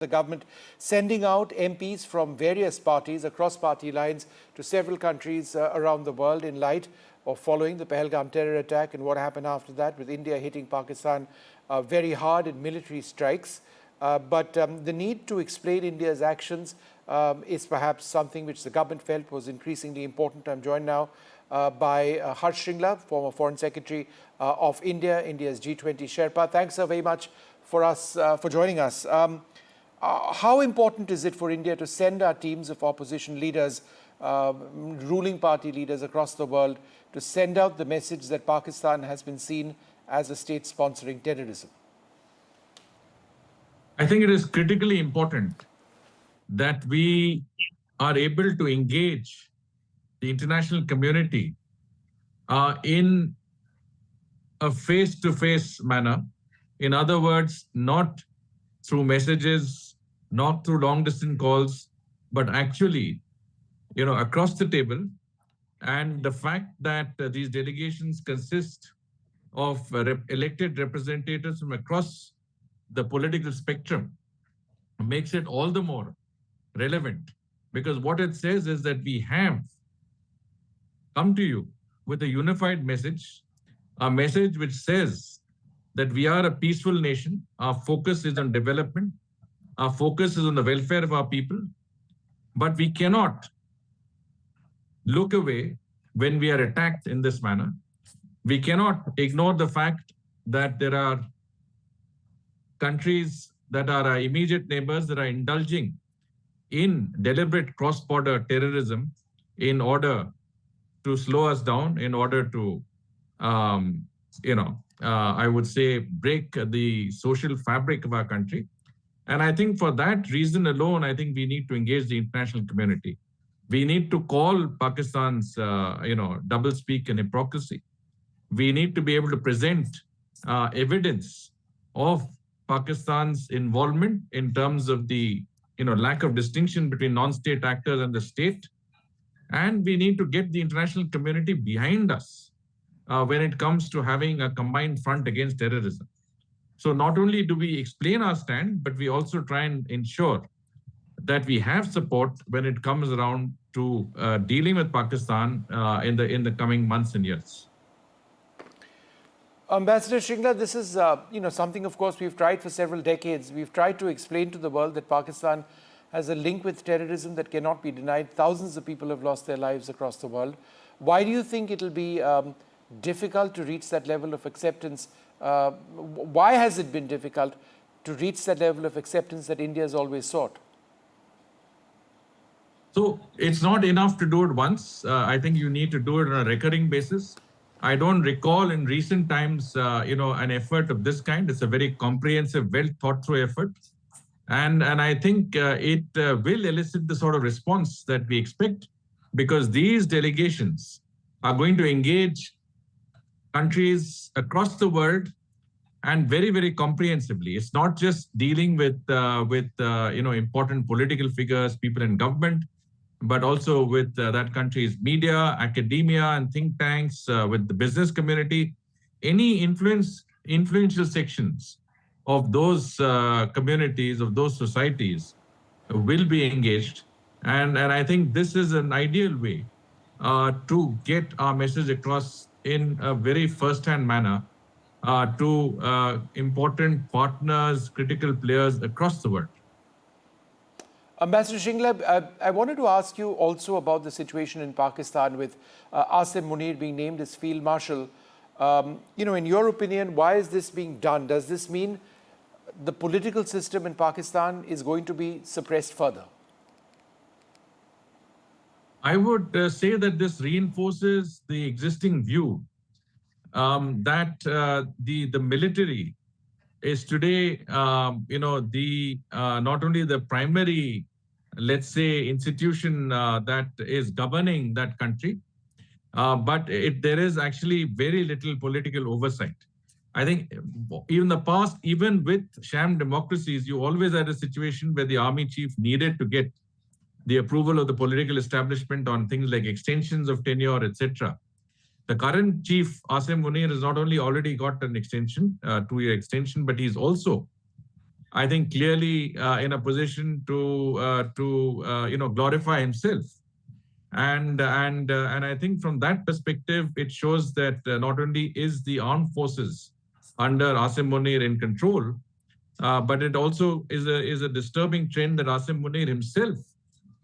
the government sending out MPs from various parties across party lines to several countries around the world in light of following the Pahalgam terror attack and what happened after that, with India hitting Pakistan very hard in military strikes. But the need to explain India's actions is perhaps something which the government felt was increasingly important. I'm joined now by Harsh Shringla, former Foreign Secretary of India, India's G20 Sherpa. Thanks so very much for joining us. How important is it for India to send our teams of opposition leaders, ruling party leaders across the world, to send out the message that Pakistan has been seen as a state sponsoring terrorism? I think it is critically important that we are able to engage the international community in a face-to-face manner. In other words, not through messages, not through long-distance calls, but actually, across the table. And the fact that these delegations consist of elected representatives from across the political spectrum makes it all the more relevant, because what it says is that we have come to you with a unified message, a message which says that we are a peaceful nation. Our focus is on development. Our focus is on the welfare of our people. But we cannot look away when we are attacked in this manner. We cannot ignore the fact that there are countries that are our immediate neighbors that are indulging in deliberate cross-border terrorism in order to slow us down, in order to, I would say, break the social fabric of our country. And I think for that reason alone, I think we need to engage the international community. We need to call Pakistan's, doublespeak and hypocrisy. We need to be able to present evidence of Pakistan's involvement in terms of the, lack of distinction between non-state actors and the state. And we need to get the international community behind us when it comes to having a combined front against terrorism. So not only do we explain our stand, but we also try and ensure that we have support when it comes around to dealing with Pakistan in the coming months and years. Ambassador Shringla, this is something, of course, we've tried for several decades. We've tried to explain to the world that Pakistan has a link with terrorism that cannot be denied. Thousands of people have lost their lives across the world. Why do you think it'll be difficult to reach that level of acceptance? Why has it been difficult to reach that level of acceptance that India has always sought? So it's not enough to do it once. I think you need to do it on a recurring basis. I don't recall in recent times, an effort of this kind. It's a very comprehensive, well thought through effort. And I think it will elicit the sort of response that we expect, because these delegations are going to engage countries across the world and very, very comprehensively. It's not just dealing with important political figures, people in government, but also with that country's media, academia, and think tanks, with the business community. Any influential sections of those communities, of those societies, will be engaged. And I think this is an ideal way to get our message across in a very first-hand manner to important partners, critical players across the world. Ambassador Shringla, I wanted to ask you also about the situation in Pakistan with Munir being named as Field Marshal. In your opinion, why is this being done? Does this mean the political system in Pakistan is going to be suppressed further? I would say that this reinforces the existing view that the military is today, not only the primary, let's say, institution that is governing that country, but there is actually very little political oversight. I think in the past, even with sham democracies, you always had a situation where the army chief needed to get the approval of the political establishment on things like extensions of tenure, etc. The current chief, Munir, has not only already got an extension, 2-year extension, but he's also I think, clearly in a position to glorify himself. And I think from that perspective, it shows that not only is the armed forces under Asim Munir in control, but it also is a disturbing trend that Asim Munir himself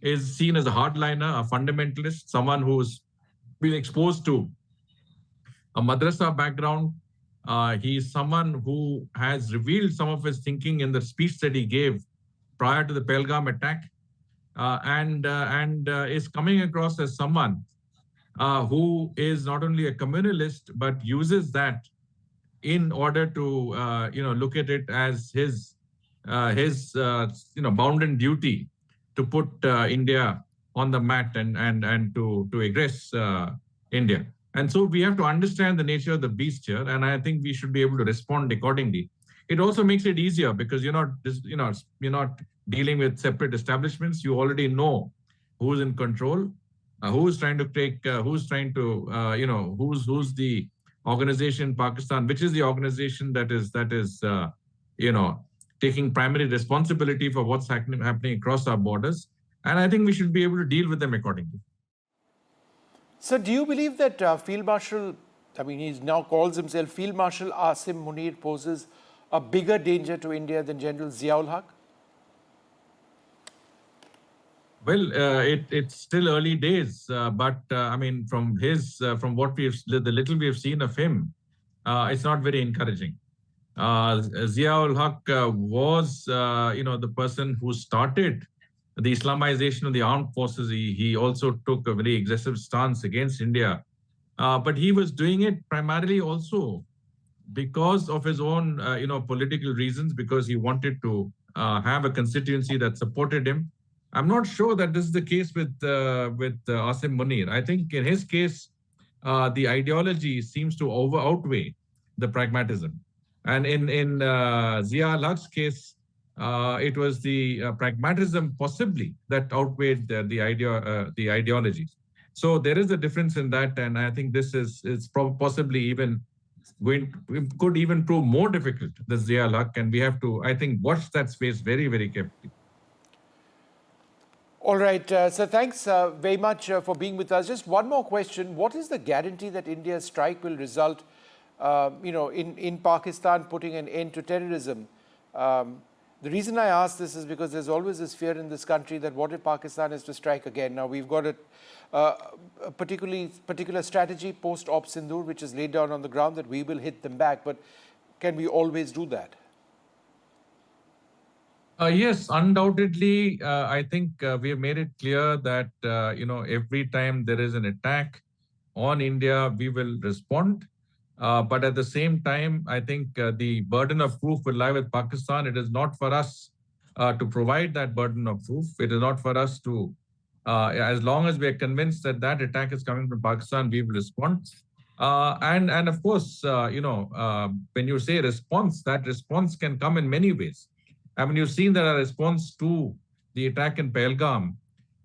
is seen as a hardliner, a fundamentalist, someone who's been exposed to a madrasa background. He is someone who has revealed some of his thinking in the speech that he gave prior to the Pahalgam attack, and is coming across as someone who is not only a communalist but uses that in order to look at it as his bounden duty to put India on the mat and to aggress India. And so we have to understand the nature of the beast here, and I think we should be able to respond accordingly. It also makes it easier because you're not dealing with separate establishments. You already know who's in control, who's trying to take, who's the organization in Pakistan, which is the organization that is taking primary responsibility for what's happening across our borders. And I think we should be able to deal with them accordingly. So do you believe that Field Marshal, I mean, he now calls himself Field Marshal Asim Munir, poses a bigger danger to India than General Ziaul Haq? Well, it's still early days, but I mean, from what the little we have seen of him, it's not very encouraging. Ziaul Haq was, the person who started the Islamization of the armed forces. He also took a very aggressive stance against India, but he was doing it primarily also because of his own, political reasons, because he wanted to have a constituency that supported him. I'm not sure that this is the case with Asim Munir. I think in his case, the ideology seems to outweigh the pragmatism. And in Zia Haq's case, it was the pragmatism possibly that outweighed the ideology. So there is a difference in that, and I think this is possibly even could even prove more difficult than Zia Haq, and we have to, I think, watch that space very, very carefully. All right, so thanks very much for being with us. Just one more question. What is the guarantee that India's strike will result, in Pakistan putting an end to terrorism? The reason I ask this is because there's always this fear in this country that what if Pakistan is to strike again? Now, we've got a particular strategy post-Op Sindoor, which is laid down on the ground that we will hit them back. But can we always do that? Yes, undoubtedly. I think we have made it clear that, every time there is an attack on India, we will respond. But at the same time, I think the burden of proof will lie with Pakistan. It is not for us to provide that burden of proof. It is not for us to, as long as we are convinced that that attack is coming from Pakistan, we will respond. And of course, when you say response, that response can come in many ways. I mean, you've seen that our response to the attack in Pahalgam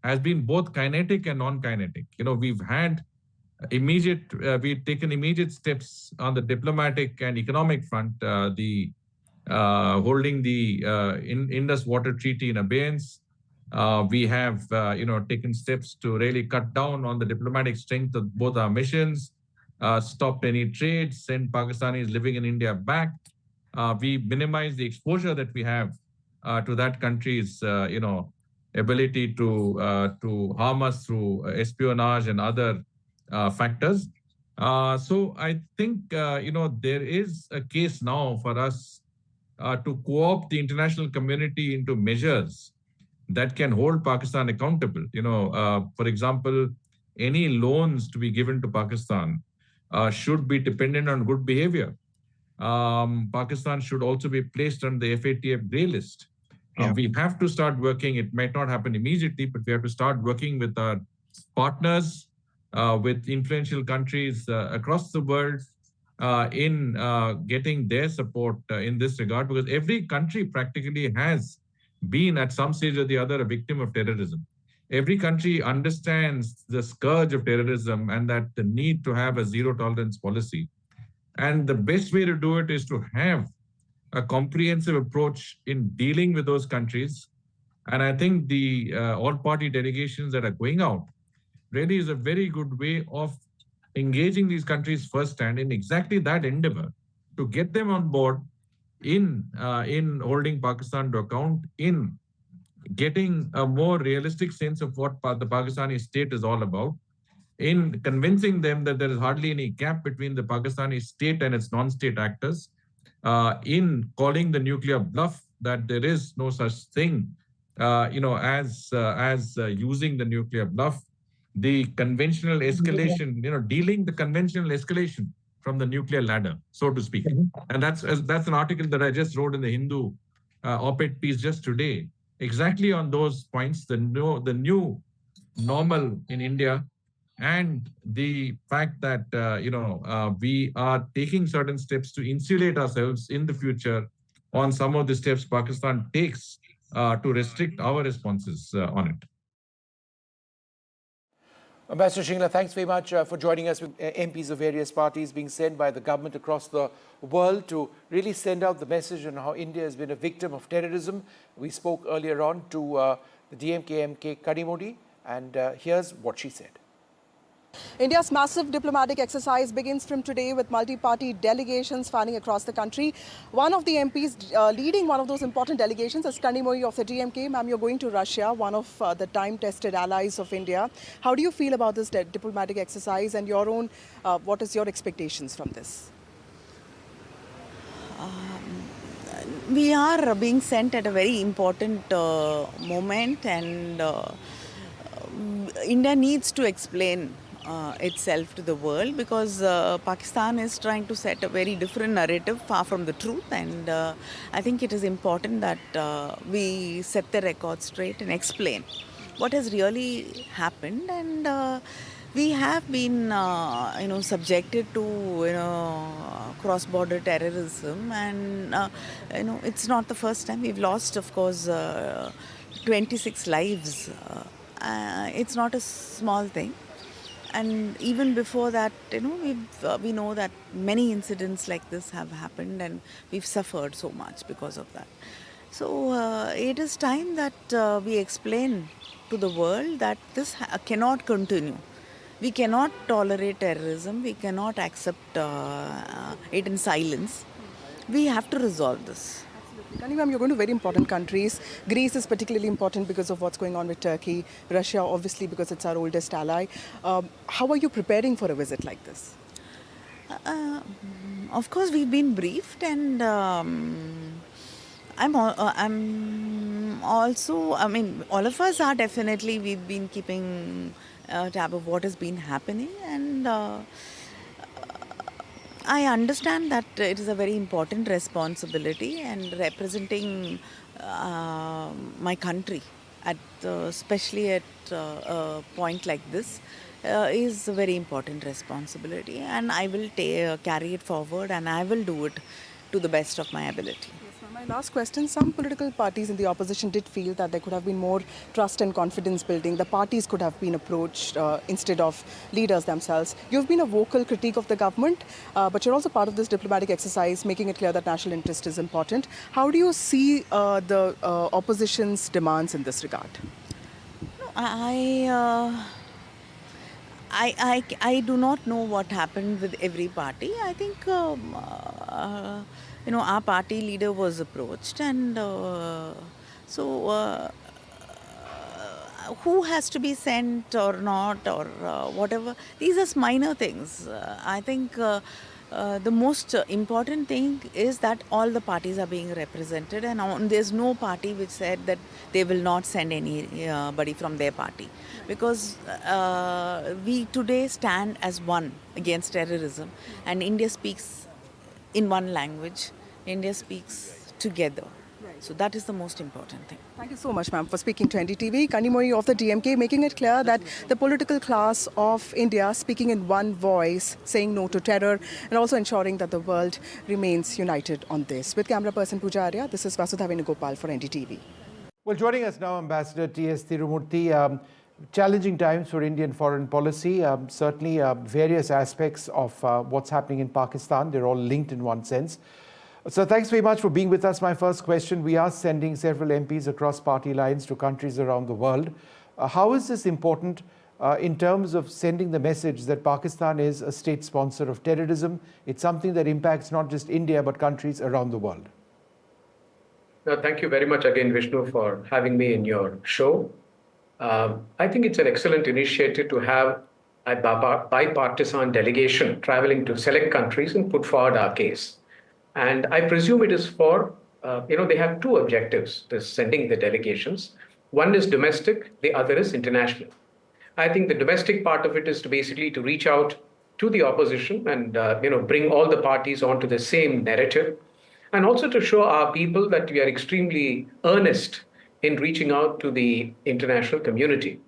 has been both kinetic and non-kinetic. We've had we've taken immediate steps on the diplomatic and economic front, holding the Indus Water Treaty in abeyance. We have, taken steps to really cut down on the diplomatic strength of both our missions, stopped any trade, sent Pakistanis living in India back. We minimize the exposure that we have to that country's, ability to harm us through espionage and other factors. So I think, there is a case now for us to co-opt the international community into measures that can hold Pakistan accountable. For example, any loans to be given to Pakistan should be dependent on good behavior. Pakistan should also be placed on the FATF grey list. We have to start working. It might not happen immediately, but we have to start working with our partners, with influential countries across the world in getting their support in this regard, because every country practically has been at some stage or the other a victim of terrorism. Every country understands the scourge of terrorism and that the need to have a zero tolerance policy. And the best way to do it is to have a comprehensive approach in dealing with those countries. And I think the all-party delegations that are going out really is a very good way of engaging these countries firsthand in exactly that endeavor to get them on board in holding Pakistan to account, in getting a more realistic sense of what the Pakistani state is all about, in convincing them that there is hardly any gap between the Pakistani state and its non-state actors, in calling the nuclear bluff that there is no such thing, as using the nuclear bluff, the conventional escalation, dealing the conventional escalation from the nuclear ladder, so to speak. And that's an article that I just wrote in the Hindu op-ed piece just today, exactly on those points, the new normal in India, and the fact that we are taking certain steps to insulate ourselves in the future on some of the steps Pakistan takes to restrict our responses on it. Ambassador Shingla, thanks very much for joining us with MPs of various parties being sent by the government across the world to really send out the message on how India has been a victim of terrorism. We spoke earlier on to the DMK MK Kadimodi, and here's what she said. India's massive diplomatic exercise begins from today with multi-party delegations spanning across the country. One of the MPs leading one of those important delegations is Kanimoi of the DMK. Ma'am, you're going to Russia, one of the time-tested allies of India. How do you feel about this diplomatic exercise, and your own, what is your expectations from this? We are being sent at a very important moment, and India needs to explain itself to the world, because Pakistan is trying to set a very different narrative, far from the truth, and I think it is important that we set the record straight and explain what has really happened. And we have been subjected to cross-border terrorism, and it's not the first time. We've lost, of course, 26 lives. It's not a small thing. And even before that, we know that many incidents like this have happened, and we've suffered so much because of that. So it is time that we explain to the world that this cannot continue. We cannot tolerate terrorism. We cannot accept it in silence. We have to resolve this. Kani ma'am, you're going to very important countries. Greece is particularly important because of what's going on with Turkey. Russia, obviously, because it's our oldest ally. How are you preparing for a visit like this? Of course, we've been briefed, and I'm also, all of us are definitely, we've been keeping tab of what has been happening, and I understand that it is a very important responsibility, and representing my country, especially at a point like this, is a very important responsibility, and I will carry it forward, and I will do it to the best of my ability. My last question, some political parties in the opposition did feel that there could have been more trust and confidence building. The parties could have been approached instead of leaders themselves. You've been a vocal critique of the government, but you're also part of this diplomatic exercise, making it clear that national interest is important. How do you see the opposition's demands in this regard? I do not know what happened with every party. I think our party leader was approached, and who has to be sent or not, or whatever, these are minor things. I think the most important thing is that all the parties are being represented, and there's no party which said that they will not send anybody from their party, because we today stand as one against terrorism, and India speaks in one language. India speaks together. So that is the most important thing. Thank you so much, ma'am, for speaking to NDTV. Kanimoi of the DMK, making it clear that the political class of India speaking in one voice, saying no to terror, and also ensuring that the world remains united on this. With camera person Pooja Arya, this is Vasudha Venugopal for NDTV. Well, joining us now, Ambassador T.S. Tirumurti. Challenging times for Indian foreign policy. Certainly various aspects of what's happening in Pakistan, they're all linked in one sense. So thanks very much for being with us. My first question, we are sending several MPs across party lines to countries around the world. How is this important in terms of sending the message that Pakistan is a state sponsor of terrorism? It's something that impacts not just India, but countries around the world. No, thank you very much again, Vishnu, for having me in your show. I think it's an excellent initiative to have a bipartisan delegation traveling to select countries and put forward our case. And I presume it is for, they have two objectives, this sending the delegations. One is domestic, the other is international. I think the domestic part of it is to basically to reach out to the opposition and, bring all the parties onto the same narrative. And also to show our people that we are extremely earnest in reaching out to the international community.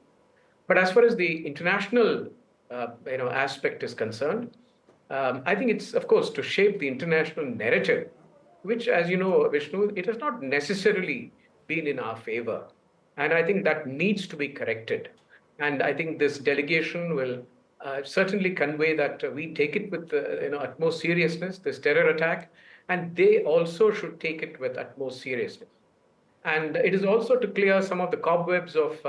But as far as the international aspect is concerned, I think it's, of course, to shape the international narrative, which, as you know, Vishnu, it has not necessarily been in our favor. And I think that needs to be corrected. And I think this delegation will certainly convey that we take it with utmost seriousness, this terror attack, and they also should take it with utmost seriousness. And it is also to clear some of the cobwebs of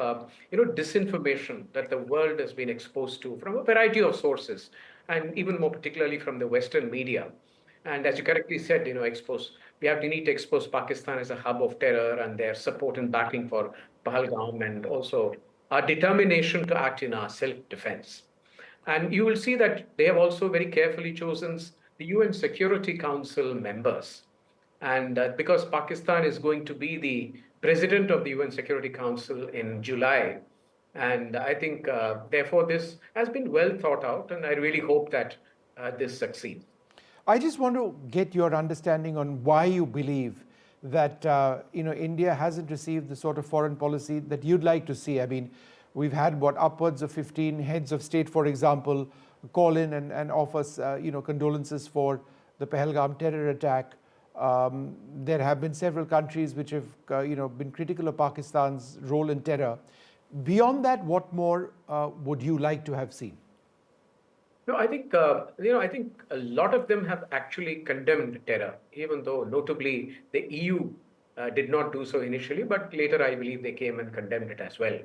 disinformation that the world has been exposed to from a variety of sources, and even more particularly from the Western media. And as you correctly said, we need to expose Pakistan as a hub of terror and their support and backing for Pahalgam, and also our determination to act in our self-defense. And you will see that they have also very carefully chosen the UN Security Council members. And because Pakistan is going to be the president of the UN Security Council in July, and I think, therefore, this has been well thought out, and I really hope that this succeeds. I just want to get your understanding on why you believe that India hasn't received the sort of foreign policy that you'd like to see. I mean, we've had upwards of 15 heads of state, for example, call in and offer condolences for the Pahalgam terror attack. There have been several countries which have been critical of Pakistan's role in terror. Beyond that, what more would you like to have seen? No, I think I think a lot of them have actually condemned terror, even though notably the EU did not do so initially, but later I believe they came and condemned it as well.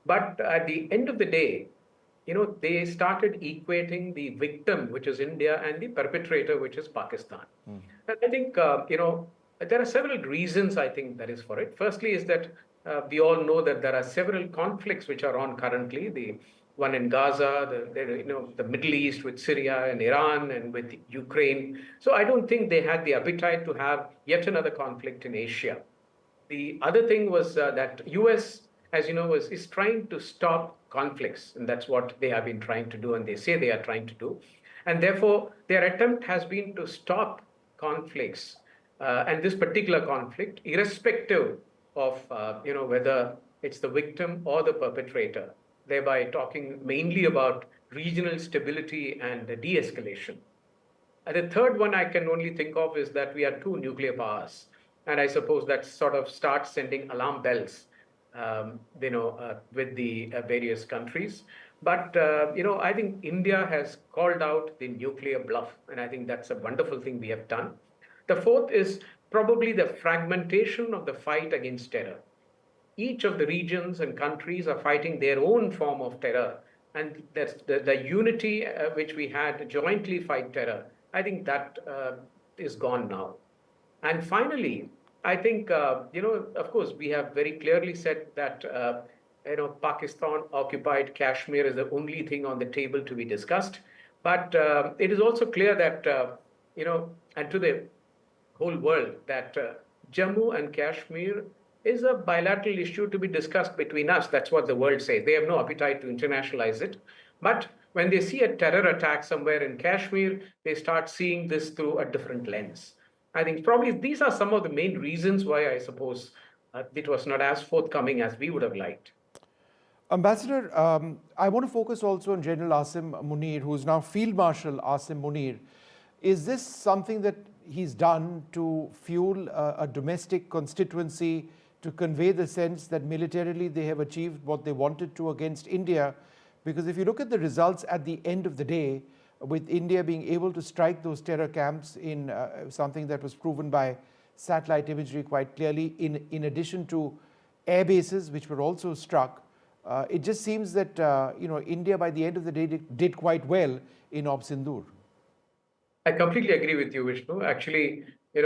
But at the end of the day, they started equating the victim, which is India, and the perpetrator, which is Pakistan. And I think there are several reasons I think that is for it. Firstly, is that we all know that there are several conflicts which are on currently. The one in Gaza, the Middle East with Syria and Iran and with Ukraine. So I don't think they had the appetite to have yet another conflict in Asia. The other thing was that US, as you know, is trying to stop conflicts, and that's what they have been trying to do, and they say they are trying to do. And therefore, their attempt has been to stop conflicts, and this particular conflict, irrespective of whether it's the victim or the perpetrator, thereby talking mainly about regional stability and de-escalation. And the third one I can only think of is that we are two nuclear powers, and I suppose that sort of starts sending alarm bells with the various countries. But, I think India has called out the nuclear bluff, and I think that's a wonderful thing we have done. The fourth is probably the fragmentation of the fight against terror. Each of the regions and countries are fighting their own form of terror, and that's the unity which we had to jointly fight terror, I think that is gone now. And finally, I think, of course, we have very clearly said that, Pakistan occupied Kashmir is the only thing on the table to be discussed. But it is also clear that, and to the whole world, that Jammu and Kashmir is a bilateral issue to be discussed between us. That's what the world says. They have no appetite to internationalize it. But when they see a terror attack somewhere in Kashmir, they start seeing this through a different lens. I think probably these are some of the main reasons why I suppose it was not as forthcoming as we would have liked. Ambassador, I want to focus also on General Asim Munir, who is now Field Marshal Asim Munir. Is this something that he's done to fuel a domestic constituency, to convey the sense that militarily they have achieved what they wanted to against India? Because if you look at the results at the end of the day, with India being able to strike those terror camps in something that was proven by satellite imagery quite clearly, in addition to air bases which were also struck. It just seems that India by the end of the day did quite well in Op Sindoor. I completely agree with you, Vishnu. Actually,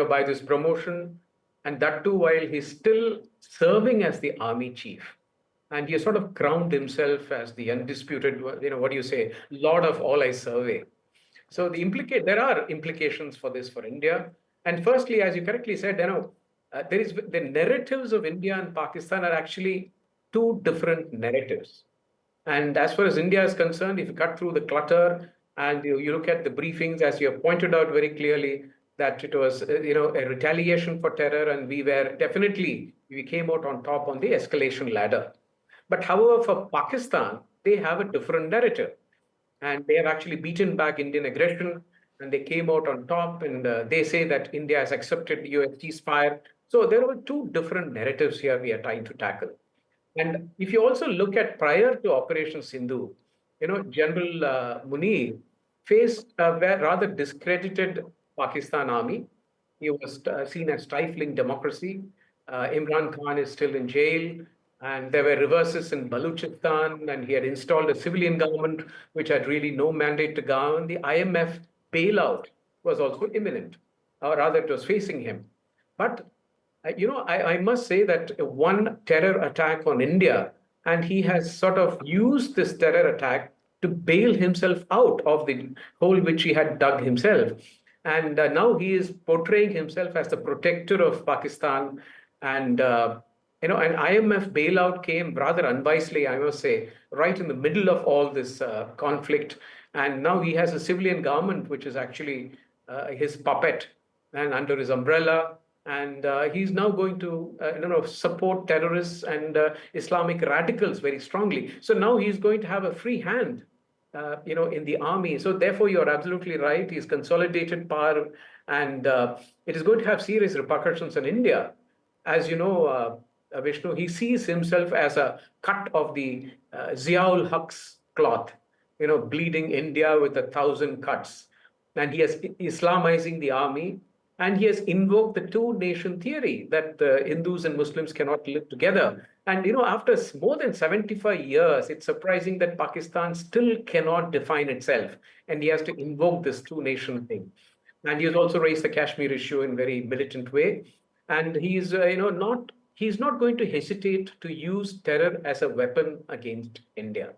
by this promotion, and that too while he's still serving as the army chief, and he sort of crowned himself as the undisputed, what do you say, Lord of all I survey. So there are implications for this for India. And firstly, as you correctly said, there is the narratives of India and Pakistan are actually two different narratives. And as far as India is concerned, if you cut through the clutter and you look at the briefings, as you have pointed out very clearly, that it was a retaliation for terror, and we came out on top on the escalation ladder. But however, for Pakistan, they have a different narrative, and they have actually beaten back Indian aggression, and they came out on top, and they say that India has accepted the US ceasefire. So there were two different narratives here we are trying to tackle. And if you also look at prior to Operation Sindhu, General Munir faced a rather discredited Pakistan army. He was seen as stifling democracy. Imran Khan is still in jail, and there were reverses in Balochistan, and he had installed a civilian government which had really no mandate to govern. The IMF bailout was also imminent, or rather, it was facing him. But I must say that one terror attack on India, and he has sort of used this terror attack to bail himself out of the hole which he had dug himself. And now he is portraying himself as the protector of Pakistan. And, an IMF bailout came rather unwisely, I must say, right in the middle of all this conflict. And now he has a civilian government, which is actually his puppet and under his umbrella. And he's now going to support terrorists and Islamic radicals very strongly. So now he's going to have a free hand, in the army. So therefore, you're absolutely right. He's consolidated power, and it is going to have serious repercussions in India. As you know, Vishnu, he sees himself as a cut of the Ziaul Haq's cloth, bleeding India with 1,000 cuts. And he is Islamizing the army. And he has invoked the two-nation theory that the Hindus and Muslims cannot live together. And, after more than 75 years, it's surprising that Pakistan still cannot define itself. And he has to invoke this two-nation thing. And he has also raised the Kashmir issue in a very militant way. And he's, he's not going to hesitate to use terror as a weapon against India.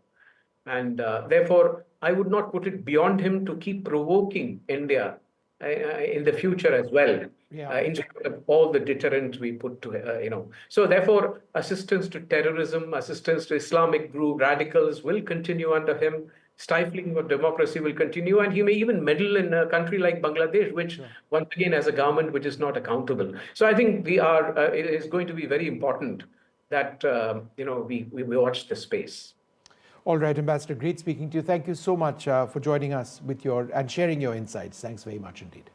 And therefore, I would not put it beyond him to keep provoking India in the future as well, in spite of all the deterrent we put to, So therefore, assistance to terrorism, assistance to Islamic group radicals will continue under him. Stifling of democracy will continue, and he may even meddle in a country like Bangladesh, which once again has a government which is not accountable. So I think it is going to be very important that, we watch the space. All right, Ambassador, great speaking to you. Thank you so much for joining us and sharing your insights. Thanks very much indeed.